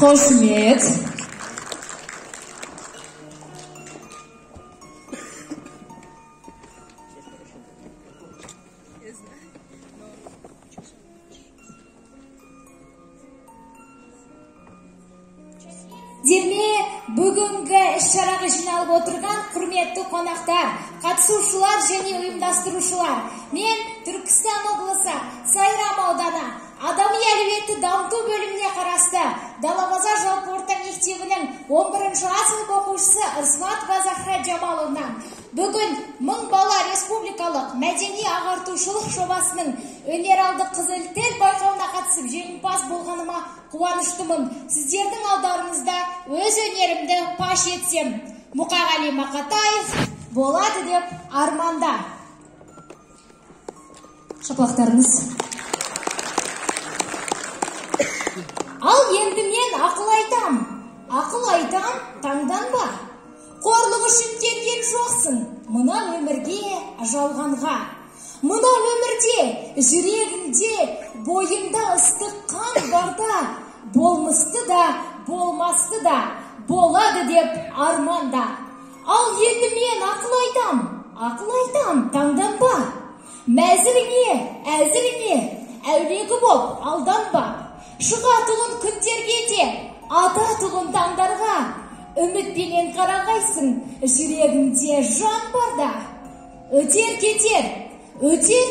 Кошмет. Деме бүгінгі іс-шараға жиналып отырған құрметті қонақтар, қатысушылар және ұйымдастырушылар. Мен Түркістан облысы Сайрам ауданы Адами әлеуетті дамыту бөліміне қарасты Далабазар жалпы орта мектебінің 11-ші А сынып оқушысы Ырысматова Захра Жамаловна бүгін 1000 бала республикалық мәдени ағартушылық жобасының өнер алды қызыл тіл байқауына қатысып жеңімпаз болғаныма қуаныштымын. Сіздердің алдарыңызда өз өнерімді паш етсем, Мұқағали Мақатаев болады деп арманда. Шапалақтарыңыз. Ал енді мен ақыл айтам, таңданба. Қорлық үшін келген жоқсың, мына өмірге жалғанға. Мына өмірде, жүрегіңде, бойыңда ыстық қан барда, болмысты да, болмасты да, болады деп арманда. Ал енді мен ақыл айтам, таңданба. Мәзіріңе, әзіріңе, әулегі боп алданба. Шығатұғын күндерге де, ататұғын таңдарға, үмітпенен қарағайсың, жүрегіңде жан барда. Өтер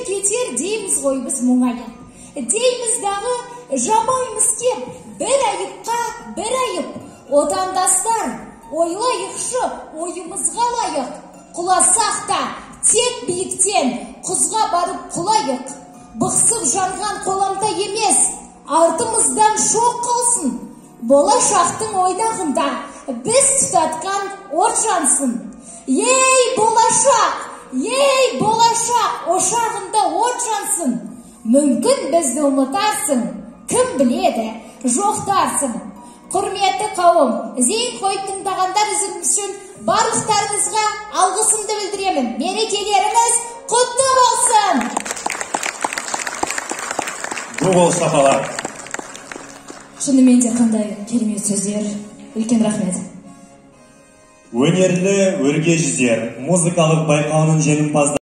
кетер дейміз ғой біз мұңайын. Дейміз дағы жамаймыз кеп, бір айыпқа бір айып. Отандастар, ойлайықшы ойымызға лайық. Құласақ та тек биіктен құзға барып құлайық. Бұқсып жанған қоламда емес, артымыздан шоқ қалсын. Болашақтың ойнағында біз тұтатқан от жансın. Ей болашақ, ошағында от жансın. Мүмкін бізді ұмытарсың, кім біледі, жоқтарсың. Құрметті қауым, зейін қойып тыңдағандар үшін барлықтарыңызға алғысымды білдіремін. Мерекелеріңіз құтты болсын. Бұл шапалақ. Шынымен де қандай керемет сөздер. Үлкен рахмет. Өнерлі өрге жүзер музыкалық байқауының жеңімпаздары